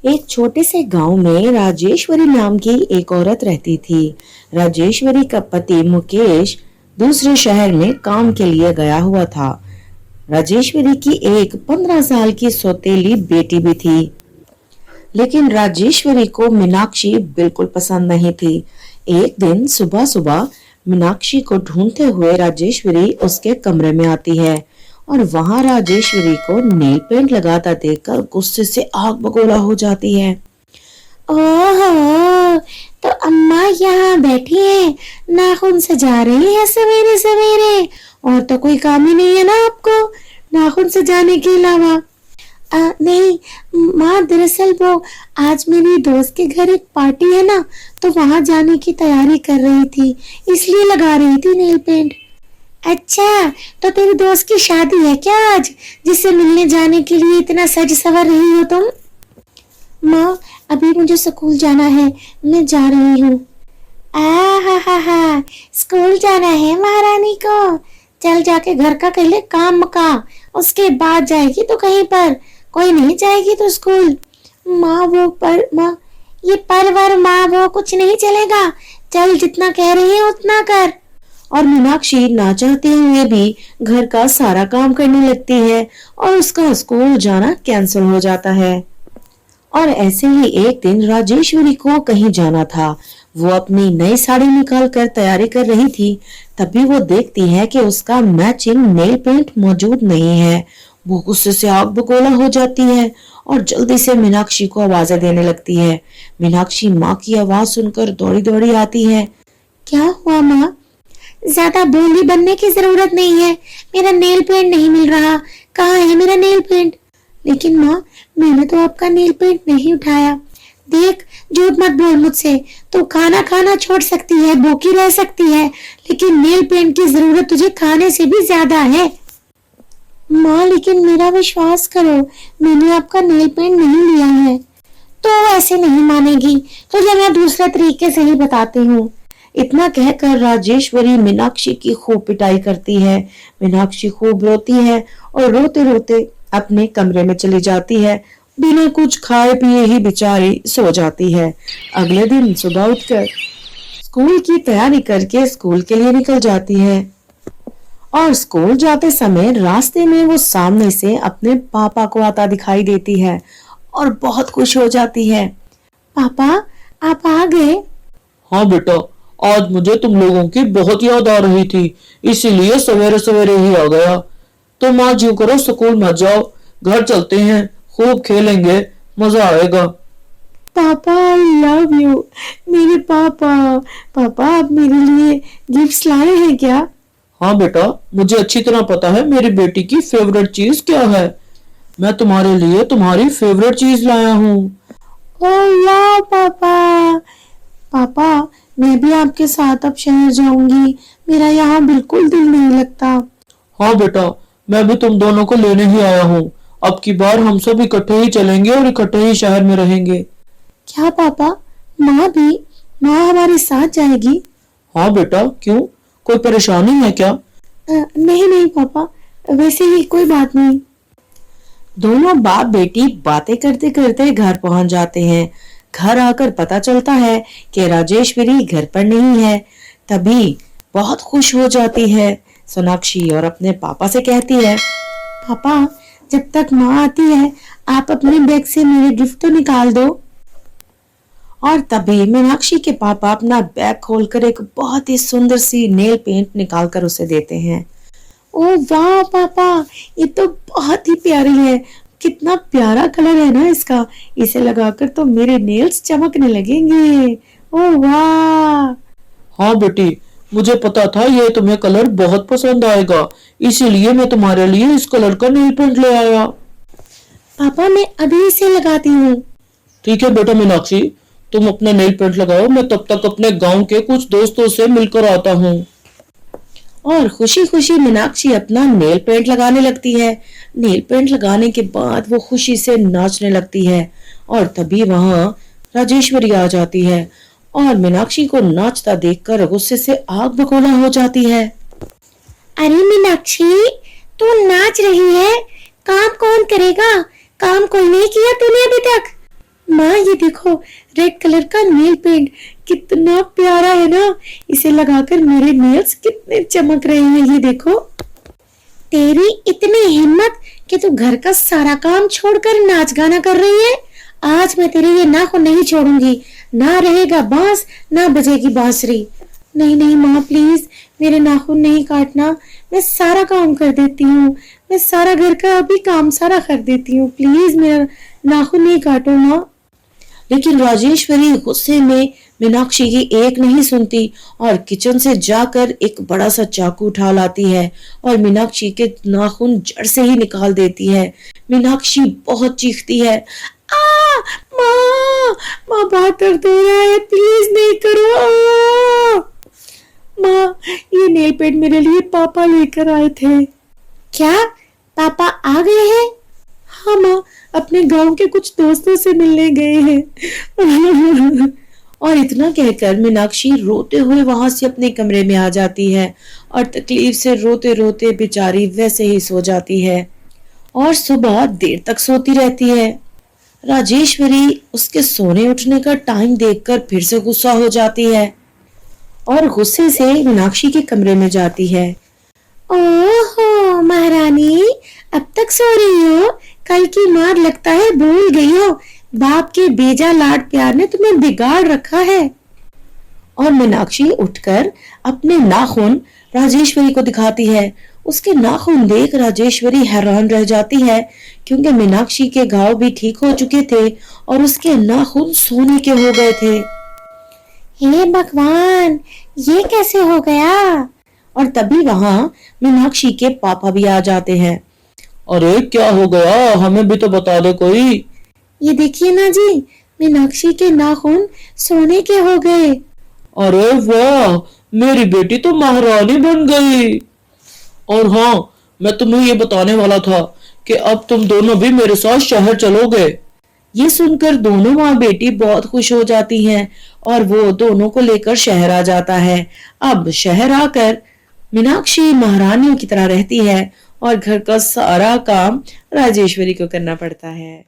एक छोटे से गांव में राजेश्वरी नाम की एक औरत रहती थी। राजेश्वरी का पति मुकेश दूसरे शहर में काम के लिए गया हुआ था। राजेश्वरी की एक 15 साल की सौतेली बेटी भी थी, लेकिन राजेश्वरी को मीनाक्षी बिल्कुल पसंद नहीं थी। एक दिन सुबह सुबह मीनाक्षी को ढूंढते हुए राजेश्वरी उसके कमरे में आती है और वहां राजेश्वरी को नेल पेंट लगाता देखकर गुस्से से आग बगोला हो जाती है। ओहो, तो अम्मा यहाँ बैठी है, नाखून सजा रही है सवेरे सवेरे। और तो कोई काम ही नहीं है ना आपको नाखून सजाने के अलावा? नहीं माँ, दरअसल वो आज मेरी दोस्त के घर एक पार्टी है ना, तो वहां जाने की तैयारी कर रही थी, इसलिए लगा रही थी नेल पेंट। अच्छा, तो तेरी दोस्त की शादी है क्या आज, जिससे मिलने जाने के लिए इतना सज सवर रही हो तुम? माँ, अभी मुझे स्कूल जाना है, मैं जा रही हूँ। हा, स्कूल जाना है महारानी को? चल जाके घर का कर ले काम मका, उसके बाद जाएगी तो कहीं पर, कोई नहीं जाएगी तो स्कूल। माँ, ये पर माँ वो कुछ नहीं चलेगा, चल जितना कह रही है उतना कर। और मीनाक्षी ना चाहते हुए भी घर का सारा काम करने लगती है और उसका स्कूल जाना कैंसिल हो जाता है। और ऐसे ही एक दिन राजेश्वरी को कहीं जाना था। वो अपनी नई साड़ी निकाल कर तैयारी कर रही थी, तभी वो देखती है कि उसका मैचिंग नेल पेंट मौजूद नहीं है। वो गुस्से से आग बगोला हो जाती है और जल्दी से मीनाक्षी को आवाजें देने लगती है। मीनाक्षी माँ की आवाज सुनकर दौड़ी दौड़ी आती है। क्या हुआ माँ? ज्यादा बोली बनने की जरूरत नहीं है, मेरा नेल पेंट नहीं मिल रहा, कहाँ है मेरा नेल पेंट? लेकिन माँ, मैंने तो आपका नेल पेंट नहीं उठाया। देख, झूठ मत बोल मुझसे, तो खाना खाना छोड़ सकती है, भूखी रह सकती है, लेकिन नेल पेंट की जरूरत तुझे खाने से भी ज्यादा है। माँ, लेकिन मेरा विश्वास करो, मैंने आपका नेल पेंट नहीं लिया है। तो ऐसे नहीं मानेगी, तुझे मैं दूसरे तरीके से ही बताती हूँ। इतना कहकर राजेश्वरी मीनाक्षी की खूब पिटाई करती है। मीनाक्षी खूब रोती है और रोते रोते अपने कमरे में चली जाती है। बिना कुछ खाए पिए ही बेचारी सो जाती है। अगले दिन सुबह उठकर स्कूल की तैयारी करके स्कूल के लिए निकल जाती है और स्कूल जाते समय रास्ते में वो सामने से अपने पापा को आता दिखाई देती है और बहुत खुश हो जाती है। पापा, आप आ गए? हाँ बेटा, आज मुझे तुम लोगों की बहुत याद आ रही थी, इसीलिए सवेरे सवेरे ही आ गया। तुम आज यूं करो, स्कूल मत जाओ, घर चलते हैं, खूब खेलेंगे, मजा आएगा। पापा, आई लव यू मेरे पापा। पापा, आप मेरे लिए गिफ्ट्स लाए हैं क्या? हाँ बेटा, मुझे अच्छी तरह पता है मेरी बेटी की फेवरेट चीज क्या है। मैं तुम्हारे लिए तुम्हारी फेवरेट चीज लाया हूँ। ओह वाह पापा। पापा, मैं भी आपके साथ अब शहर जाऊंगी, मेरा यहाँ बिल्कुल दिल नहीं लगता। हाँ बेटा, मैं भी तुम दोनों को लेने ही आया हूँ। अब की बार हम सब इकट्ठे ही चलेंगे और इकट्ठे ही शहर में रहेंगे। क्या पापा, माँ भी? माँ हमारे साथ जाएगी? हाँ बेटा, क्यों, कोई परेशानी है क्या? नहीं नहीं पापा, वैसे ही कोई बात नहीं। दोनों बाप बेटी बातें करते करते घर पहुंच जाते हैं। घर आकर पता चलता है कि राजेश्वरी घर पर नहीं है। तभी बहुत खुश हो जाती है सोनाक्षी और अपने पापा से कहती है, पापा, जब तक माँ आती है आप अपने बैग से मेरे गिफ्ट तो निकाल दो। और तभी मीनाक्षी के पापा अपना बैग खोलकर एक बहुत ही सुंदर सी नेल पेंट निकालकर उसे देते हैं। ओ वाह पापा, ये तो बहुत ही प्यारी है, कितना प्यारा कलर है ना इसका, इसे लगाकर तो मेरे नेल्स चमकने लगेंगे। ओ वाह। हाँ बेटी, मुझे पता था ये तुम्हें कलर बहुत पसंद आएगा, इसीलिए मैं तुम्हारे लिए इस कलर का नेल पेंट ले आया। पापा, मैं अभी इसे लगाती हूँ। ठीक है बेटा मीनाक्षी, तुम अपना नेल पेंट लगाओ, मैं तब तक अपने गांव के कुछ दोस्तों से मिलकर आता हूँ। और खुशी खुशी मीनाक्षी अपना नेल पेंट लगाने लगती है। नेल पेंट लगाने के बाद वो खुशी से नाचने लगती है और तभी वहां राजेश्वरी आ जाती है और मीनाक्षी को नाचता देखकर गुस्से से आग बगोला हो जाती है। अरे मीनाक्षी, तू नाच रही है, काम कौन करेगा? काम कोई नहीं किया तूने अभी तक। माँ ये देखो, रेड कलर का नेल पेंट कितना प्यारा है ना। इसे लगाकर मेरे नेल्स कितने चमक रहे हैं, ये देखो। तेरी इतनी हिम्मत कि तू घर का सारा काम छोड़कर नाच गाना कर रही है। आज मैं तेरे ये नाखून नहीं छोड़ूंगी। ना रहेगा बांस, ना बजेगी बांसुरी। नहीं नहीं माँ, प्लीज मेरे नाखून नहीं काटना। मैं सारा काम कर देती हूँ। मैं सारा घर का अभी काम सारा कर देती हूँ। प्लीज मेरा नाखून नहीं काटो माँ। लेकिन राजेश्वरी गुस्से में मीनाक्षी की एक नहीं सुनती और किचन से जाकर एक बड़ा सा चाकू उठा लाती है और मीनाक्षी के नाखून जड़ से ही निकाल देती है। मीनाक्षी बहुत चीखती है, आ माँ, माँ बहुत दर्द हो रहा है, प्लीज नहीं करो। माँ ये नेल पेंट मेरे लिए पापा लेकर आए थे। क्या पापा आ गए हैं? हाँ माँ, अपने गांव के कुछ दोस्तों से मिलने गए हैं। और इतना कहकर मीनाक्षी रोते हुए वहां से अपने कमरे में आ जाती है और तकलीफ से रोते रोते बेचारी वैसे ही सो जाती है और सुबह देर तक सोती रहती है। राजेश्वरी उसके सोने उठने का टाइम देखकर फिर से गुस्सा हो जाती है और गुस्से से मीनाक्षी के कमरे में जाती है। ओहो महारानी, अब तक सो रही हो? कल की मार लगता है भूल गई हो। बाप के बेजा लाड प्यार ने तुम्हें बिगाड़ रखा है। और मीनाक्षी उठकर अपने नाखून राजेश्वरी को दिखाती है। उसके नाखून देख राजेश्वरी हैरान रह जाती है क्योंकि मीनाक्षी के घाव भी ठीक हो चुके थे और उसके नाखून सोने के हो गए थे। हे भगवान, ये कैसे हो गया? और तभी वहां मीनाक्षी के पापा भी आ जाते हैं। अरे क्या हो गया, हमें भी तो बता दे कोई। ये देखिए ना जी, मीनाक्षी के नाखून सोने के हो गए। अरे वाह, मेरी बेटी तो महारानी बन गई। और हाँ, मैं तुम्हें ये बताने वाला था कि अब तुम दोनों भी मेरे साथ शहर चलोगे। ये सुनकर दोनों माँ बेटी बहुत खुश हो जाती हैं और वो दोनों को लेकर शहर आ जाता है। अब शहर आकर मीनाक्षी महारानी की तरह रहती है और घर का सारा काम राजेश्वरी को करना पड़ता है।